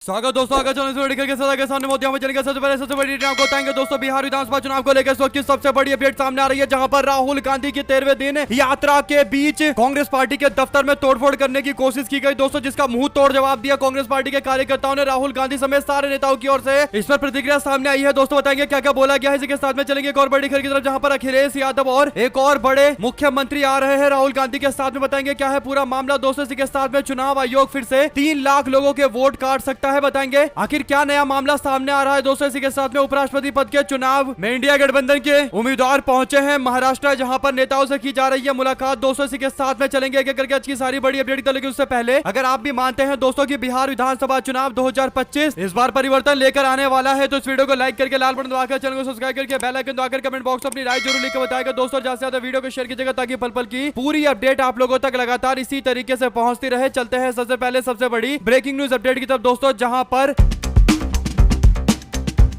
स्वागत दोस्तों, आगे चलने के सामने मोदी में चलेंगे। सबसे पहले सबसे बड़ी आपको बताएंगे दोस्तों, बिहार विधानसभा चुनाव को लेकर इस वक्त की सबसे बड़ी अपडेट सामने आ रही है, जहां पर राहुल गांधी की 13वें दिन यात्रा के बीच कांग्रेस पार्टी के दफ्तर में तोड़फोड़ करने की कोशिश की गई दोस्तों, जिसका मुंह तोड़ जवाब दिया कांग्रेस पार्टी के कार्यकर्ताओं ने। राहुल गांधी समेत सारे नेताओं की ओर से इस पर प्रतिक्रिया सामने आई है दोस्तों। बताएंगे क्या क्या बोला गया है। इसी के साथ में चलेंगे एक और बड़ी खबर की तरफ, जहां पर अखिलेश यादव और एक और बड़े मुख्यमंत्री आ रहे हैं राहुल गांधी के साथ में। बताएंगे क्या है पूरा मामला दोस्तों। इसी के साथ में चुनाव आयोग फिर से 3 लाख लोगों के वोट काट सकता है। बताएंगे आखिर क्या नया मामला सामने आ रहा है दोस्तों। इसी के साथ में उपराष्ट्रपति पद के चुनाव में इंडिया गठबंधन के उम्मीदवार पहुंचे हैं महाराष्ट्र, जहां पर नेताओं से की जा रही है मुलाकात दोस्तों। इसी के साथ में चलेंगे एक एक करके आज की सारी बड़ी अपडेट। लेकिन उससे पहले अगर आप भी मानते हैं दोस्तों कि बिहार विधानसभा चुनाव 2025 इस बार परिवर्तन लेकर आने वाला है, तो इस वीडियो को लाइक करके लाल बटन दबाकर चैनल को सब्सक्राइब करके बेल आइकन दबाकर कमेंट बॉक्स में अपनी राय जरूर लिखकर बताएगा दोस्तों। ज्यादा से ज्यादा वीडियो को शेयर कीजिएगा ताकि पल पल की पूरी अपडेट आप लोगों तक लगातार इसी तरीके से पहुंचती रहे। चलते हैं सबसे पहले सबसे बड़ी ब्रेकिंग न्यूज अपडेट की तरफ दोस्तों, जहां पर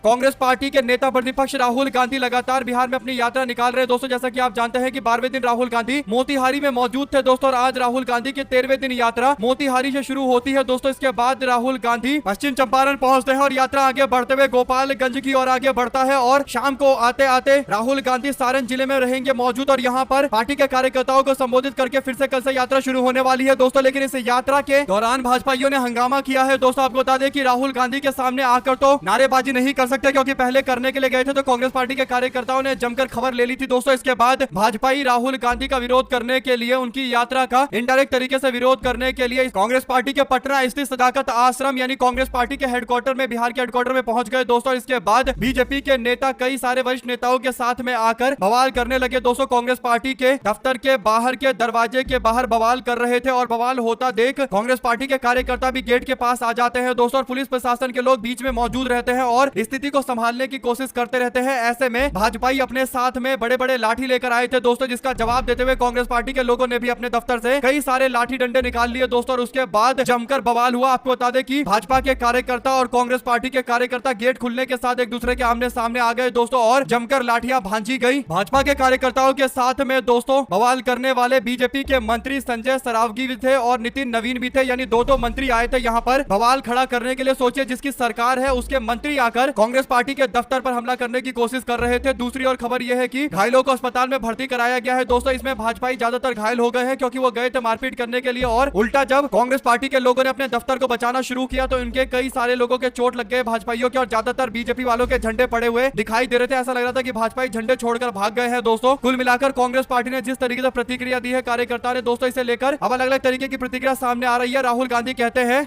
कांग्रेस पार्टी के नेता प्रतिपक्ष राहुल गांधी लगातार बिहार में अपनी यात्रा निकाल रहे हैं दोस्तों। जैसा कि आप जानते हैं कि 12वें दिन राहुल गांधी मोतिहारी में मौजूद थे दोस्तों, और आज राहुल गांधी की 13वें दिन यात्रा मोतिहारी से शुरू होती है दोस्तों। इसके बाद राहुल गांधी पश्चिम चंपारण पहुंचते हैं और यात्रा आगे बढ़ते हुए गोपालगंज की ओर आगे बढ़ता है, और शाम को आते आते राहुल गांधी सारण जिले में रहेंगे मौजूद, और यहाँ पर पार्टी के कार्यकर्ताओं को संबोधित करके फिर से कल से यात्रा शुरू होने वाली है दोस्तों। लेकिन इस यात्रा के दौरान भाजपाइयों ने हंगामा किया है दोस्तों। आपको बता दें कि राहुल गांधी के सामने आकर तो नारेबाजी नहीं कर सकते, क्योंकि पहले करने के लिए गए थे तो कांग्रेस पार्टी के कार्यकर्ताओं ने जमकर खबर ले ली थी दोस्तों। इसके बाद भाजपाई राहुल गांधी का विरोध करने के लिए, उनकी यात्रा का इनडायरेक्ट तरीके से विरोध करने के लिए कांग्रेस पार्टी के पटना स्थित सदाकत आश्रम यानी कांग्रेस पार्टी के हेडक्वार्टर में, बिहार के हेडक्वार्टर में पहुंच गए दोस्तों। इसके बाद बीजेपी के नेता कई सारे वरिष्ठ नेताओं के साथ में आकर बवाल करने लगे दोस्तों। कांग्रेस पार्टी के दफ्तर के बाहर के दरवाजे के बाहर बवाल कर रहे थे, और बवाल होता देख कांग्रेस पार्टी के कार्यकर्ता भी गेट के पास आ जाते हैं दोस्तों, और पुलिस प्रशासन के लोग बीच में मौजूद रहते हैं और स्थिति को संभालने की कोशिश करते रहते हैं। ऐसे में भाजपाई अपने साथ में बड़े बड़े लाठी लेकर आए थे दोस्तों, जिसका जवाब देते हुए कांग्रेस पार्टी के लोगों ने भी अपने दफ्तर से कई सारे लाठी डंडे निकाल लिए दोस्तों, और उसके बाद जमकर बवाल हुआ। आपको बता दें कि भाजपा के कार्यकर्ता और कांग्रेस पार्टी के कार्यकर्ता गेट खुलने के साथ एक दूसरे के आमने सामने आ गए दोस्तों, और जमकर लाठियां भांजी गई। भाजपा के कार्यकर्ताओं के साथ में दोस्तों बवाल करने वाले बीजेपी के मंत्री संजय सरावगी भी थे और नितिन नवीन भी थे, यानी दो मंत्री आए थे यहाँ पर बवाल खड़ा करने के लिए। सोचिए, जिसकी सरकार है उसके मंत्री आकर कांग्रेस पार्टी के दफ्तर पर हमला करने की कोशिश कर रहे थे। दूसरी ओर खबर यह है कि घायलों को अस्पताल में भर्ती कराया गया है दोस्तों। इसमें भाजपाई ज्यादातर घायल हो गए हैं, क्योंकि वो गए थे मारपीट करने के लिए, और उल्टा जब कांग्रेस पार्टी के लोगों ने अपने दफ्तर को बचाना शुरू किया तो इनके कई सारे लोगों के चोट लग गए भाजपाइयों के, और ज्यादातर बीजेपी वालों के झंडे पड़े हुए दिखाई दे रहे थे। ऐसा लग रहा था कि भाजपाई झंडे छोड़कर भाग गए हैं दोस्तों। कुल मिलाकर कांग्रेस पार्टी ने जिस तरीके से प्रतिक्रिया दी है कार्यकर्ता ने दोस्तों, इसे लेकर अब अलग अलग तरीके की प्रतिक्रिया सामने आ रही है। राहुल गांधी कहते हैं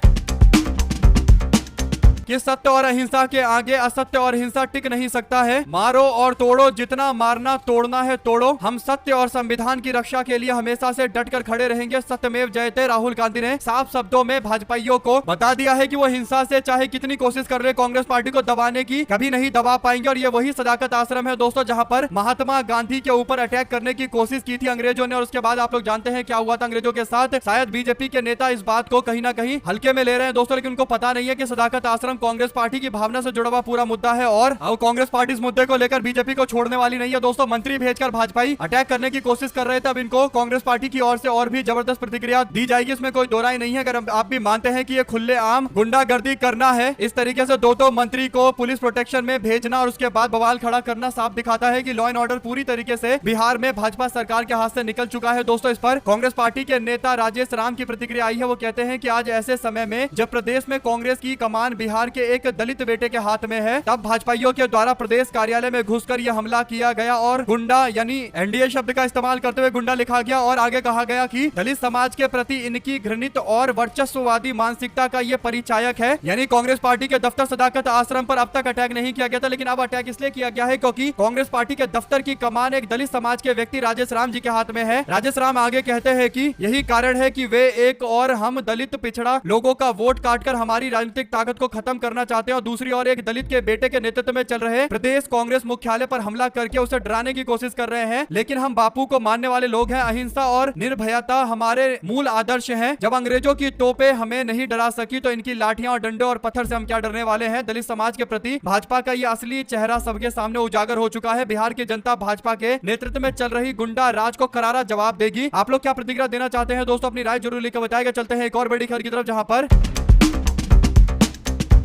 कि सत्य और अहिंसा के आगे असत्य और हिंसा टिक नहीं सकता है। मारो और तोड़ो, जितना मारना तोड़ना है तोड़ो। हम सत्य और संविधान की रक्षा के लिए हमेशा से डटकर खड़े रहेंगे। सत्यमेव जयते। राहुल गांधी ने साफ शब्दों में भाजपाइयों को बता दिया है कि वो हिंसा से चाहे कितनी कोशिश कर रहे कांग्रेस पार्टी को दबाने की, कभी नहीं दबा पाएंगे। और ये वही सदाकत आश्रम है दोस्तों, जहां पर महात्मा गांधी के ऊपर अटैक करने की कोशिश की थी अंग्रेजों ने, और उसके बाद आप लोग जानते हैं क्या हुआ था अंग्रेजों के साथ। शायद बीजेपी के नेता इस बात को कहीं ना कहीं हल्के में ले रहे हैं दोस्तों, लेकिन उनको पता नहीं है कि सदाकत आश्रम कांग्रेस पार्टी की भावना से जुड़ा हुआ पूरा मुद्दा है, और अब कांग्रेस पार्टी इस मुद्दे को लेकर बीजेपी को छोड़ने वाली नहीं है दोस्तों। मंत्री भेजकर भाजपाई अटैक करने की कोशिश कर रहे थे, अब इनको कांग्रेस पार्टी की ओर से और भी जबरदस्त प्रतिक्रिया दी जाएगी, इसमें कोई दो राय नहीं है। अगर आप भी मानते हैं कि ये खुलेआम गुंडागर्दी करना है, इस तरीके से दो मंत्री को पुलिस प्रोटेक्शन में भेजना और उसके बाद बवाल खड़ा करना साफ दिखाता है कि लॉ एंड ऑर्डर पूरी तरीके से बिहार में भाजपा सरकार के हाथ से निकल चुका है दोस्तों। इस पर कांग्रेस पार्टी के नेता राजेश राम की प्रतिक्रिया आई है। वो कहते हैं कि आज ऐसे समय में जब प्रदेश में कांग्रेस की कमान बिहार के एक दलित बेटे के हाथ में है, तब भाजपाइयों के द्वारा प्रदेश कार्यालय में घुसकर यह हमला किया गया, और गुंडा यानी एनडीए शब्द का इस्तेमाल करते हुए गुंडा लिखा गया, और आगे कहा गया कि दलित समाज के प्रति इनकी घृणित और वर्चस्ववादी मानसिकता का यह परिचायक है। यानी कांग्रेस पार्टी के दफ्तर सदाकत आश्रम पर अब तक अटैक नहीं किया गया था, लेकिन अब अटैक इसलिए किया गया है क्योंकि कांग्रेस पार्टी के दफ्तर की कमान एक दलित समाज के व्यक्ति राजेश राम जी के हाथ में है। राजेश राम आगे कहते हैं कि यही कारण है कि वे एक और हम दलित पिछड़ा लोगों का वोट काटकर हमारी राजनीतिक ताकत को खत्म करना चाहते हैं, और दूसरी ओर एक दलित के बेटे के नेतृत्व में चल रहे प्रदेश कांग्रेस मुख्यालय पर हमला करके उसे डराने की कोशिश कर रहे हैं। लेकिन हम बापू को मानने वाले लोग हैं। अहिंसा और निर्भयता हमारे मूल आदर्श हैं। जब अंग्रेजों की तोपें हमें नहीं डरा सकी, तो इनकी लाठियां और डंडे और पत्थर से हम क्या डरने वाले हैं। दलित समाज के प्रति भाजपा का ये असली चेहरा सबके सामने उजागर हो चुका है। बिहार की जनता भाजपा के नेतृत्व में चल रही गुंडा राज को करारा जवाब देगी। आप लोग क्या प्रतिक्रिया देना चाहते हैं दोस्तों, अपनी राय जरूर लिखकर बताएगा। चलते हैं एक और बड़ी खबर की तरफ, जहां पर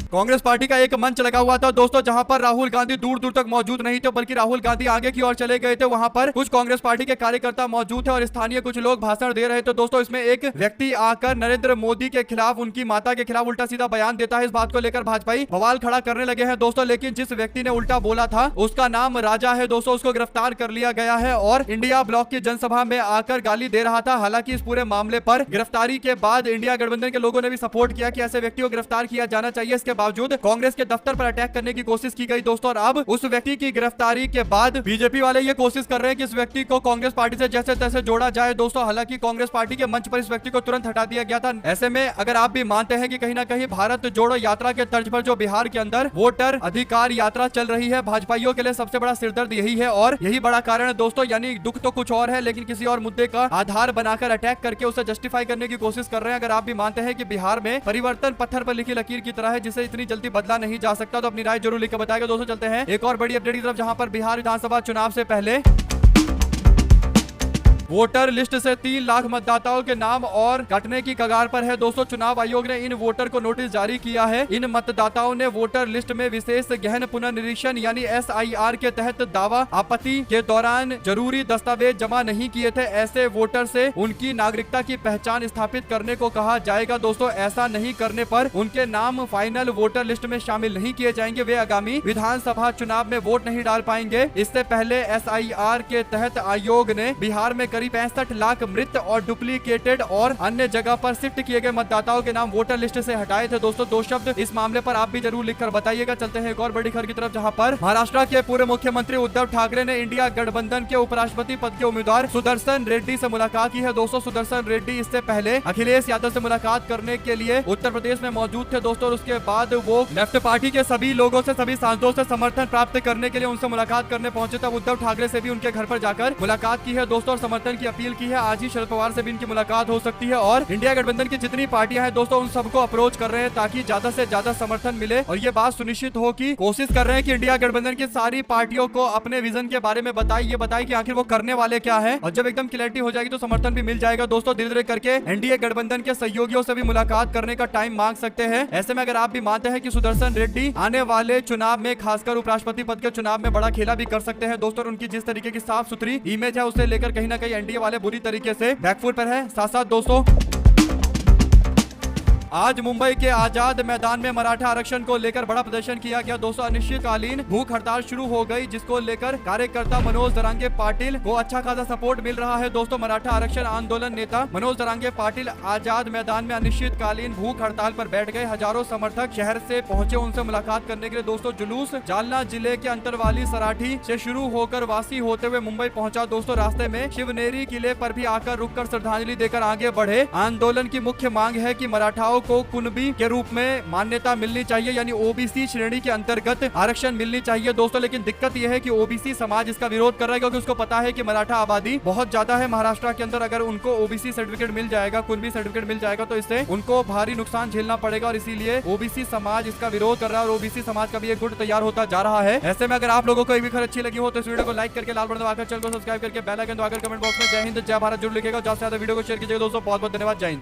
कांग्रेस पार्टी का एक मंच लगा हुआ था दोस्तों, जहां पर राहुल गांधी दूर दूर तक मौजूद नहीं थे, बल्कि राहुल गांधी आगे की ओर चले गए थे। वहां पर कुछ कांग्रेस पार्टी के कार्यकर्ता मौजूद थे और स्थानीय कुछ लोग भाषण दे रहे थे दोस्तों। इसमें एक व्यक्ति आकर नरेंद्र मोदी के खिलाफ, उनकी माता के खिलाफ उल्टा सीधा बयान देता है। इस बात को लेकर भाजपाई बवाल खड़ा करने लगे हैं दोस्तों, लेकिन जिस व्यक्ति ने उल्टा बोला था उसका नाम राजा है दोस्तों, उसको गिरफ्तार कर लिया गया है और इंडिया ब्लॉक की जनसभा में आकर गाली दे रहा था। हालांकि इस पूरे मामले पर गिरफ्तारी के बाद इंडिया गठबंधन के लोगों ने भी सपोर्ट किया कि ऐसे व्यक्ति को गिरफ्तार किया जाना चाहिए। इसके बावजूद कांग्रेस के दफ्तर पर अटैक करने की कोशिश की गई दोस्तों, और अब उस व्यक्ति की गिरफ्तारी के बाद बीजेपी वाले ये कोशिश कर रहे हैं कि इस व्यक्ति को कांग्रेस पार्टी से जैसे तैसे जोड़ा जाए दोस्तों। हालांकि कांग्रेस पार्टी के मंच पर इस व्यक्ति को तुरंत हटा दिया गया था। ऐसे में अगर आप भी मानते हैं कि कहीं ना कहीं भारत जोड़ो यात्रा के तर्ज पर जो बिहार के अंदर वोटर अधिकार यात्रा चल रही है, भाजपाइयों के लिए सबसे बड़ा सिरदर्द यही है और यही बड़ा कारण है दोस्तों। यानी दुख तो कुछ और है, लेकिन किसी और मुद्दे का आधार बनाकर अटैक करके उसे जस्टिफाई करने की कोशिश कर रहे हैं। अगर आप भी मानते हैं कि बिहार में परिवर्तन पत्थर पर लिखी लकीर की तरह है, जिसे इतनी जल्दी बदला नहीं जा सकता, तो अपनी राय जरूर लिखकर बताएगा दोस्तों। चलते हैं एक और बड़ी अपडेट की तरफ, जहां पर बिहार विधानसभा चुनाव से पहले वोटर लिस्ट से 3 लाख मतदाताओं के नाम और कटने की कगार पर है दोस्तों। चुनाव आयोग ने इन वोटर को नोटिस जारी किया है। इन मतदाताओं ने वोटर लिस्ट में विशेष गहन पुनर्निरीक्षण यानी SIR के तहत दावा आपत्ति के दौरान जरूरी दस्तावेज जमा नहीं किए थे। ऐसे वोटर से उनकी नागरिकता की पहचान स्थापित करने को कहा जाएगा दोस्तों। ऐसा नहीं करने पर उनके नाम फाइनल वोटर लिस्ट में शामिल नहीं किए जाएंगे। वे आगामी विधानसभा चुनाव में वोट नहीं डाल पाएंगे। इससे पहले SIR के तहत आयोग ने बिहार में करीब 65 लाख मृत और डुप्लीकेटेड और अन्य जगह पर शिफ्ट किए गए मतदाताओं के नाम वोटर लिस्ट से हटाए थे दोस्तों। 2 शब्द इस मामले पर आप भी जरूर लिखकर बताइएगा। चलते हैं एक और बड़ी खबर की तरफ, जहां पर महाराष्ट्र के पूर्व मुख्यमंत्री उद्धव ठाकरे ने इंडिया गठबंधन के उपराष्ट्रपति पद के उम्मीदवार सुदर्शन रेड्डी से मुलाकात की है दोस्तों। सुदर्शन रेड्डी इससे पहले अखिलेश यादव से मुलाकात करने के लिए उत्तर प्रदेश में मौजूद थे दोस्तों। उसके बाद वो लेफ्ट पार्टी के सभी लोगों से, सभी सांसदों से समर्थन प्राप्त करने के लिए उनसे मुलाकात करने पहुंचे। तब उद्धव ठाकरे से भी उनके घर पर जाकर मुलाकात की है दोस्तों और समर्थन की अपील की है। आज ही शरद पवार से भी इनकी मुलाकात हो सकती है और इंडिया गठबंधन की जितनी पार्टियां हैं दोस्तों, उन सबको अप्रोच कर रहे हैं ताकि ज्यादा से ज्यादा समर्थन मिले और ये बात सुनिश्चित हो कि कोशिश कर रहे हैं कि इंडिया गठबंधन की सारी पार्टियों को अपने विजन के बारे में बताए कि आखिर वो करने वाले क्या है। और जब एकदम क्लैरिटी हो जाएगी तो समर्थन भी मिल जाएगा दोस्तों। धीरे धीरे करके एनडीए गठबंधन के सहयोगियों से भी मुलाकात करने का टाइम मांग सकते हैं। ऐसे में अगर आप भी मानते हैं कि सुदर्शन रेड्डी आने वाले चुनाव में, खासकर उपराष्ट्रपति पद के चुनाव में बड़ा खेला भी कर सकते हैं दोस्तों, उनकी जिस तरीके की साफ सुथरी इमेज है उसे लेकर कहीं ना कहीं एनडीए वाले बुरी तरीके से बैकफुट पर है। साथ साथ दोस्तों आज मुंबई के आजाद मैदान में मराठा आरक्षण को लेकर बड़ा प्रदर्शन किया गया दोस्तों। अनिश्चितकालीन भूख हड़ताल शुरू हो गई, जिसको लेकर कार्यकर्ता मनोज दरांगे पाटिल को अच्छा खासा सपोर्ट मिल रहा है दोस्तों। मराठा आरक्षण आंदोलन नेता मनोज दरांगे पाटिल आजाद मैदान में अनिश्चितकालीन भूख हड़ताल पर बैठ गए। हजारों समर्थक शहर से पहुंचे उनसे मुलाकात करने के लिए दोस्तों। जुलूस जालना जिले के अंतरवाली सराठी से शुरू होकर वासी होते हुए मुंबई पहुंचा दोस्तों। रास्ते में शिवनेरी किले पर भी आकर रुककर श्रद्धांजलि देकर आगे बढ़े। आंदोलन की मुख्य मांग है कि मराठाओं को कुनबी के रूप में मान्यता मिलनी चाहिए, यानी ओबीसी श्रेणी के अंतर्गत आरक्षण मिलनी चाहिए दोस्तों। लेकिन दिक्कत यह है कि ओबीसी समाज इसका विरोध कर रहा है, क्योंकि उसको पता है कि मराठा आबादी बहुत ज्यादा है महाराष्ट्र के अंदर। अगर उनको ओबीसी सर्टिफिकेट मिल जाएगा, कुनबी सर्टिफिकेट मिल जाएगा, तो इससे उनको भारी नुकसान झेलना पड़ेगा और इसीलिए ओबीसी समाज इसका विरोध कर रहा है और ओबीसी समाज का भी एक गुट तैयार होता जा रहा है। ऐसे में अगर आप लोगों को खबर अच्छी लगी हो तो इस वीडियो को लाइक करके, लाल बटन दबाकर, चैनल को सब्सक्राइब करके, बेल आइकन दबाकर कमेंट बॉक्स में जय हिंद जय भारत जरूर लिखेगा। ज्यादा से ज्यादा वीडियो को शेयर कीजिएगा दोस्तों। बहुत बहुत धन्यवाद। जय हिंद।